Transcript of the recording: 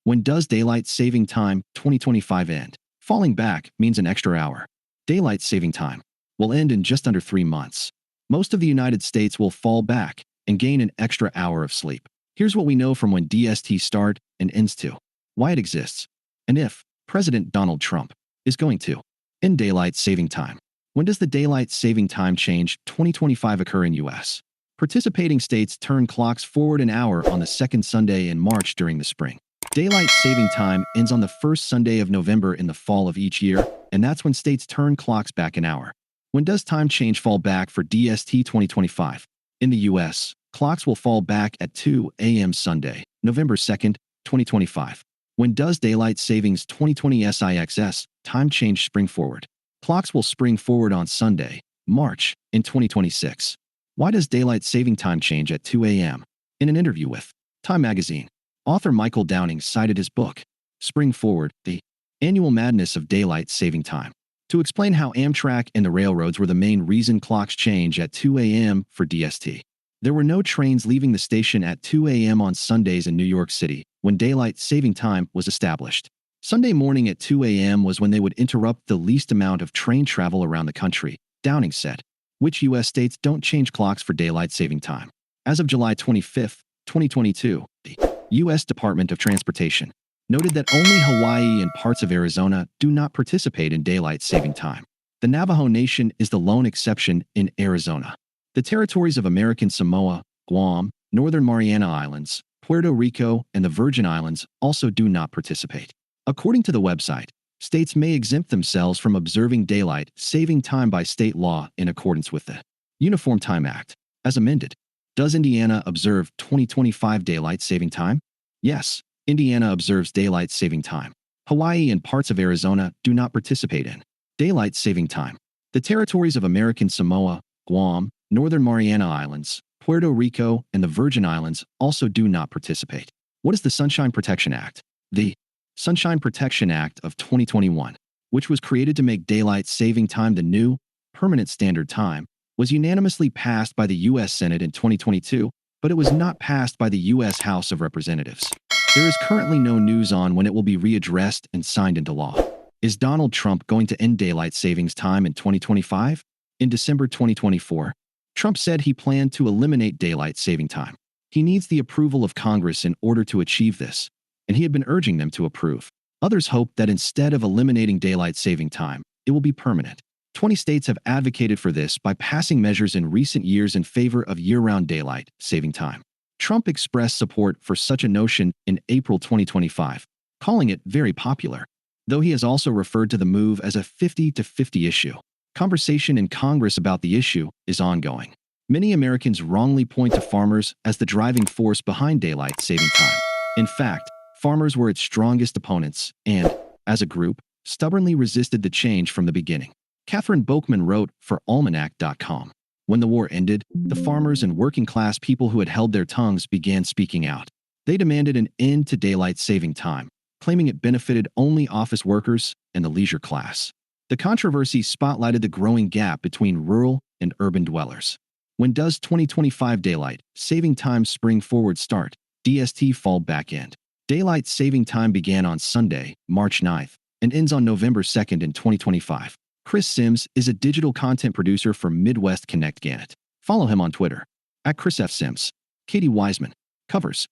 When does Daylight Saving Time 2025 end? Falling back means an extra hour. Daylight Saving Time will end in just under 3 months. Most of the United States will fall back and gain an extra hour of sleep. Here's what we know from when DST start and ends to, why it exists, and if President Donald Trump is going to end Daylight Saving Time. When does the Daylight Saving Time change 2025 occur in U.S.? Participating states turn clocks forward an hour on the second Sunday in March during the spring. Daylight Saving Time ends on the first Sunday of November in the fall of each year, and that's when states turn clocks back an hour. When does time change fall back for DST 2025? In the U.S., clocks will fall back at 2 a.m. Sunday, November 2nd, 2025. When does Daylight Savings 2020 SIXS time change spring forward? Clocks will spring forward on Sunday, March, in 2026. Why does Daylight Saving Time change at 2 a.m.? In an interview with Time magazine, author Michael Downing cited his book, Spring Forward, The Annual Madness of Daylight Saving Time, to explain how Amtrak and the railroads were the main reason clocks change at 2 a.m. for DST. There were no trains leaving the station at 2 a.m. on Sundays in New York City when Daylight Saving Time was established. Sunday morning at 2 a.m. was when they would interrupt the least amount of train travel around the country, Downing said. Which U.S. states don't change clocks for Daylight Saving Time? As of July 25, 2022, the U.S. Department of Transportation noted that only Hawaii and parts of Arizona do not participate in Daylight Saving Time. The Navajo Nation is the lone exception in Arizona. The territories of American Samoa, Guam, Northern Mariana Islands, Puerto Rico, and the Virgin Islands also do not participate. According to the website, states may exempt themselves from observing Daylight Saving Time by state law in accordance with the Uniform Time Act, as amended. Does Indiana observe 2025 Daylight Saving Time? Yes, Indiana observes Daylight Saving Time. Hawaii and parts of Arizona do not participate in Daylight Saving Time. The territories of American Samoa, Guam, Northern Mariana Islands, Puerto Rico, and the Virgin Islands also do not participate. What is the Sunshine Protection Act? The Sunshine Protection Act of 2021, which was created to make Daylight Saving Time the new, permanent standard time, was unanimously passed by the U.S. Senate in 2022, but it was not passed by the U.S. House of Representatives. There is currently no news on when it will be readdressed and signed into law. Is Donald Trump going to end Daylight Savings Time in 2025? In December 2024, Trump said he planned to eliminate Daylight Saving Time. He needs the approval of Congress in order to achieve this, and he had been urging them to approve. Others hope that instead of eliminating Daylight Saving Time, it will be permanent. 20 states have advocated for this by passing measures in recent years in favor of year-round Daylight Saving Time. Trump expressed support for such a notion in April 2025, calling it very popular, though he has also referred to the move as a 50-50 issue. Conversation in Congress about the issue is ongoing. Many Americans wrongly point to farmers as the driving force behind Daylight Saving Time. In fact, farmers were its strongest opponents and, as a group, stubbornly resisted the change from the beginning. Catherine Boakman wrote for Almanac.com. When the war ended, the farmers and working-class people who had held their tongues began speaking out. They demanded an end to Daylight Saving Time, claiming it benefited only office workers and the leisure class. The controversy spotlighted the growing gap between rural and urban dwellers. When does 2025 Daylight Saving Time spring forward start? DST fall back end. Daylight Saving Time began on Sunday, March 9th, and ends on November 2nd in 2025. Chris Sims is a digital content producer for Midwest Connect Gannett. Follow him on Twitter, @ChrisFSims. Katie Wiseman covers